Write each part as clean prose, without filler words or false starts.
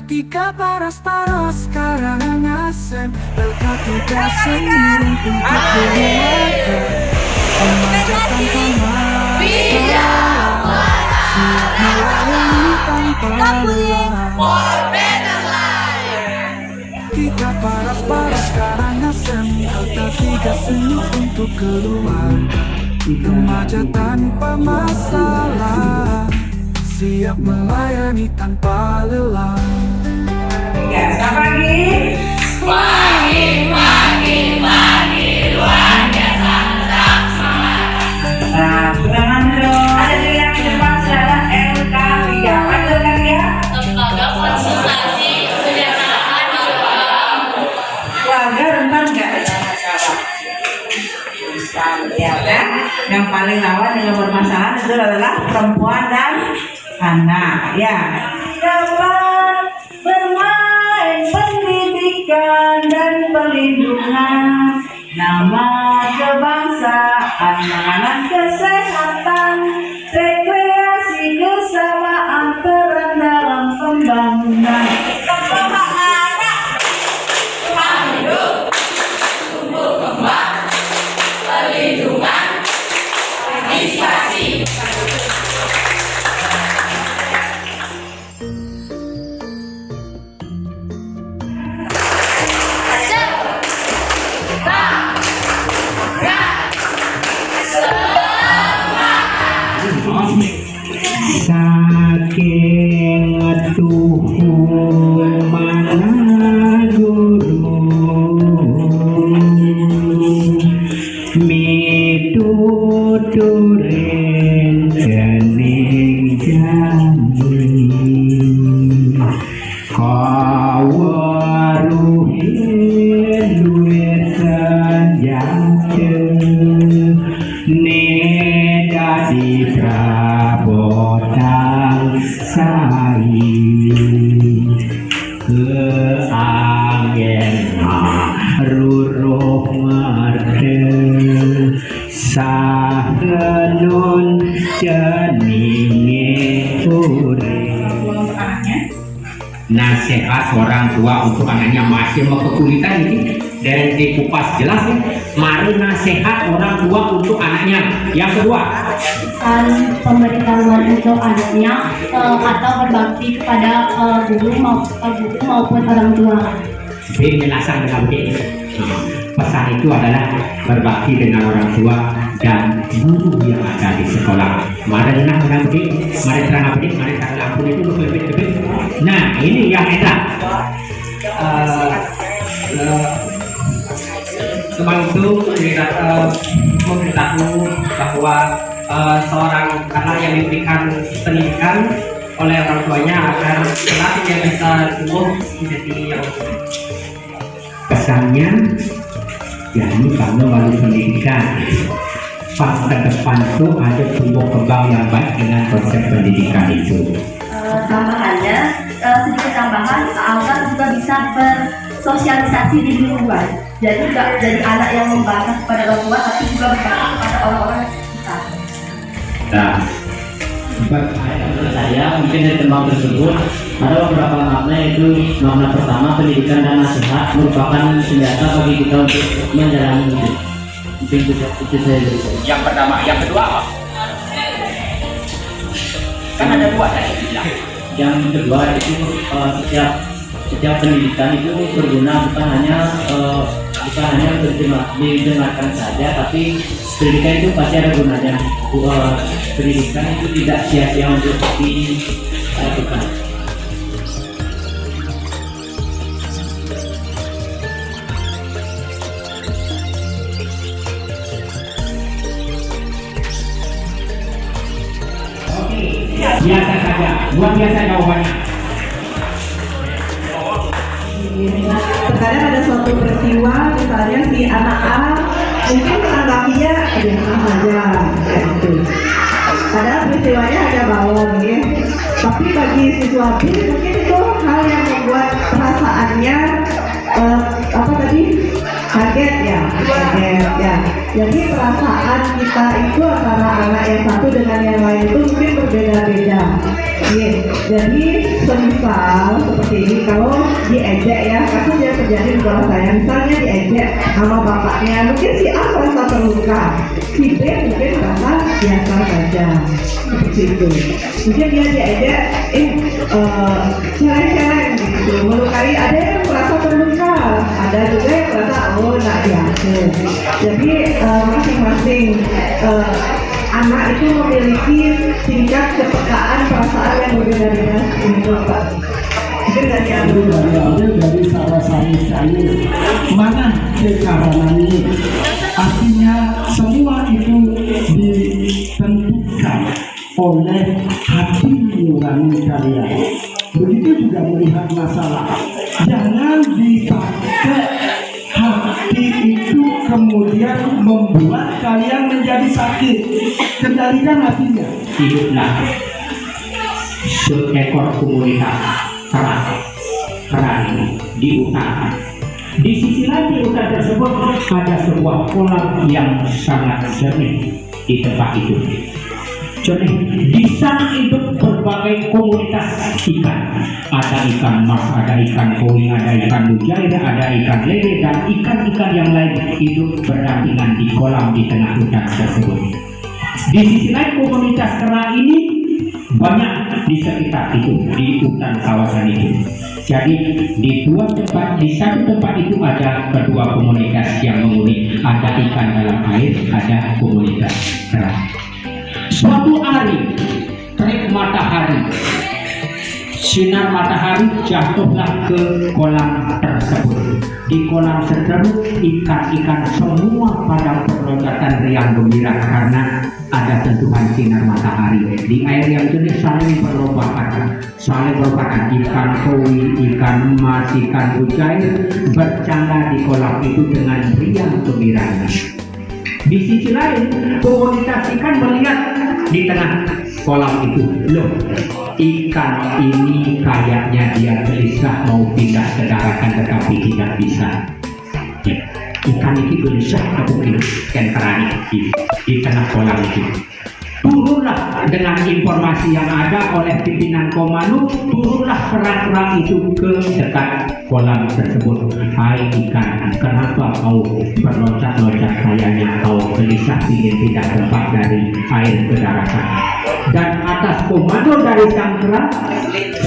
Ketika paras-paras karangan asem, LK3 seiring untuk keluarga. Remaja tanpa masalah, siap melayani tanpa lelah. Ketika paras-paras karangan asem, LK3 senyum untuk keluarga. Remaja tanpa masalah, siap melayani tanpa lelah. Ya, selamat pagi. Pagi, luar biasa, tetap semangat. Nah, tangan dong. Ada di yang depan saudara LK3. Ada kan ya? Lembaga konsultasi kesejahteraan Keluarga rentan nggak dengan masalah? Ya kan? Yang paling rawan dengan permasalahan itu adalah perempuan dan anak. Ya. Dapat bermain pendidikan dan perlindungan, nama kebangsaan, anak kesehatan, rekreasi kesamaan, peran dalam pembangunan. Saking tuhu mana guru mituturin kening janji kawaruhin duwetan jatuh dadi prabotang sai keangen ruruh merde sahenun ceninge urip. Nasihat orang tua untuk anaknya masih mau kesulitan ini dan dikupas jelas ya. Mari nasihat orang tua untuk anaknya. Yang kedua, pemberitahuan untuk anaknya atau berbakti kepada guru maupun orang tua. Penjelasan dengan begini. Pesan itu adalah berbakti dengan orang tua dan guru yang ada di sekolah. Mari nak begini, mari terang begini, mari terang lampu itu lebih. Nah, ini yang enak. Kemarin itu memberitahu bahwa seorang anak yang diberikan pendidikan oleh orang tuanya agar kelak dia bisa tumbuh menjadi yang pesannya, yakni kamu melalui pendidikan ke depan itu ada tumbuh kembang yang baik dengan konsep pendidikan itu. Tambahannya, sedikit tambahan, agar juga bisa bersosialisasi di luar. Jadi tidak jadi anak yang membangga kepada orang tua, tapi juga berbakti kepada orang-orang sekitar. Nah, menurut saya mungkin dari tembang tersebut ada beberapa makna, yaitu makna pertama, pendidikan dan nasihat merupakan senjata bagi kita untuk menjalani hidup. Mungkin itu saya dari saya. yang pertama, yang kedua apa? Kan ada dua tadi bilang. Yang kedua itu setiap pendidikan itu berguna, bukan hanya untuk didengarkan saja, tapi pendidikan itu pasti ada gunanya. Pendidikan itu tidak sia-sia untuk dilakukan. Biasa saja, luar biasa jawabannya. Terkadang ada suatu peristiwa, misalnya si anak A mungkin menanggapinya biasa saja, gitu. Padahal peristiwanya ada bawang, ya. Tapi bagi siswa B mungkin itu hal yang membuat perasaannya kaget ya. Jadi perasaan kita itu antara anak yang satu dengan yang lain itu mungkin berbeda-beda. Jadi semisal seperti ini kalau diejek ya, kasus yang terjadi di sekolah saya, misalnya diejek sama bapaknya, mungkin si A merasa terluka, si B mungkin merasa biasa saja, seperti itu. Mungkin dia diejek, celeng-celeng gitu, melukai. Ada yang merasa terluka, ada juga yang merasa oh nggak biasa. Jadi masing-masing anak itu memiliki tingkat kepekaan perasaan yang berbeda-beda. Mungkin dari yang dari sarasari saya mana sekarang ini, artinya semua itu ditentukan oleh hati nurani kalian. Begitu juga melihat masalah, jangan dipakai hati itu kemudian membuat kalian menjadi sakit. Kendalikan hatinya. Hiduplah seekor komunitas keran di utara. Di sisi lain di utara tersebut ada sebuah kolam yang sangat jernih di tempat itu. Jernih. Di sana hidup berbagai komunitas ikan. Ada ikan mas, ada ikan koi, ada ikan mujair, ada ikan lele, dan ikan-ikan yang lain hidup berdampingan di kolam di tengah hutan tersebut. Di sisi lain komunitas kera ini banyak di sekitar itu, di hutan kawasan itu. Jadi di dua tempat, di satu tempat itu ada kedua komunitas yang menghuni, ada ikan dalam air, ada komunitas kera. Suatu hari terik matahari, sinar matahari jatuhlah ke kolam tersebut. Di kolam tersebut ikan-ikan semua pada perlombaan riang gembira karena ada sentuhan sinar matahari. Di air yang jernih saling berlombakan, ikan koi, ikan emas, ikan mujair bercanda di kolam itu dengan riang gembiranya. Di sisi lain komunitas ikan melihat di tengah kolam itu, loh, ikan ini kayaknya dia gelisah mau pindah ke daratan tetapi tidak bisa. Ya, ikan itu gelisah mungkin ikan kerani di tengah kolam itu. Turunlah dengan informasi yang ada oleh pimpinan komando, turunlah kera-kera itu ke dekat kolam tersebut. Hai ikan, kenapa kau berloncat-loncat kayaknya kau gelisah ingin pindah tempat dari air ke daratan? Dan atas komando dari sang kera,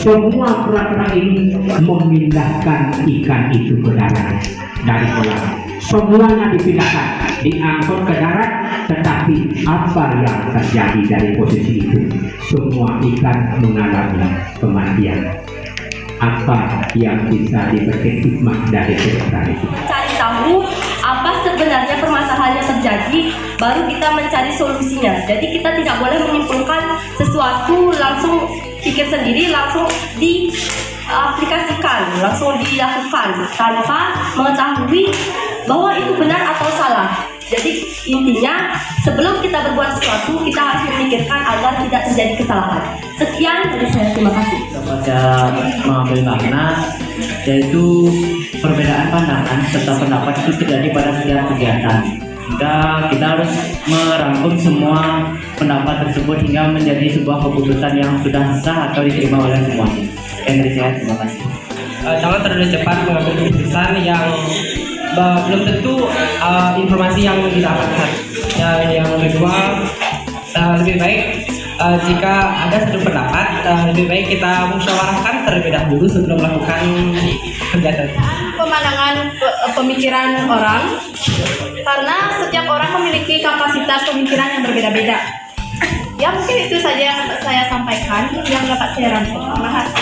semua kera-kera ini memindahkan ikan itu ke darat dari kolam. Semuanya dipindahkan, diangkut ke darat, tetapi apa yang terjadi dari posisi itu? Semua ikan mengalami kematian. Apa yang bisa dipetik hikmah dari cerita itu? Cari tahu apa sebenarnya permasalahan yang terjadi, baru kita mencari solusinya. Jadi kita tidak boleh menyimpulkan sesuatu langsung pikir sendiri, langsung diaplikasikan, langsung dilakukan tanpa mengetahui bahwa itu benar atau salah. Jadi intinya sebelum kita berbuat sesuatu kita harus memikirkan agar tidak terjadi kesalahan. Sekian dari saya, terima kasih. Kepada mengambil makna, yaitu perbedaan pandangan serta pendapat itu terjadi pada setiap kegiatan. Hingga kita harus merangkum semua pendapat tersebut hingga menjadi sebuah keputusan yang sudah sah atau diterima oleh semuanya. Sekian dari saya, terima kasih. Jangan terlalu cepat mengambil keputusan yang belum tentu informasi yang didapatkan. Yang kedua, lebih baik jika ada satu pendapat, lebih baik kita musyawarahkan terlebih dahulu sebelum melakukan kegiatan. Pemandangan pemikiran orang, karena setiap orang memiliki kapasitas pemikiran yang berbeda-beda. Ya mungkin itu saja yang dapat saya sampaikan, yang dapat saya rangkum.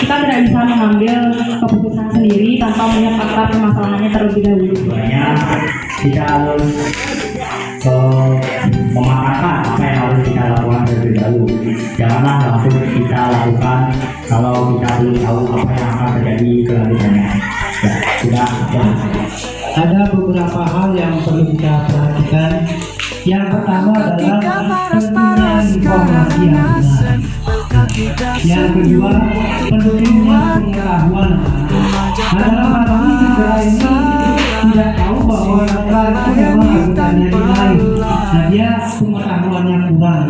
Kita tidak bisa mengambil keputusan sendiri tanpa melihat fakta permasalahannya terlebih dahulu. Kita harus mematahkan apa yang harus kita lakukan terlebih dahulu. Janganlah langsung kita lakukan kalau kita belum tahu apa yang akan terjadi kelanjutannya. Ya, sudah. Ada beberapa hal yang perlu kita perhatikan. Yang pertama adalah pentingnya informasi yang benar. Yang kedua, pentingnya pengetahuan. Dalam hal ini negara ini tidak tahu bahwa negara itu memang anggotanya di lain, dan dia pengetahuannya kurang.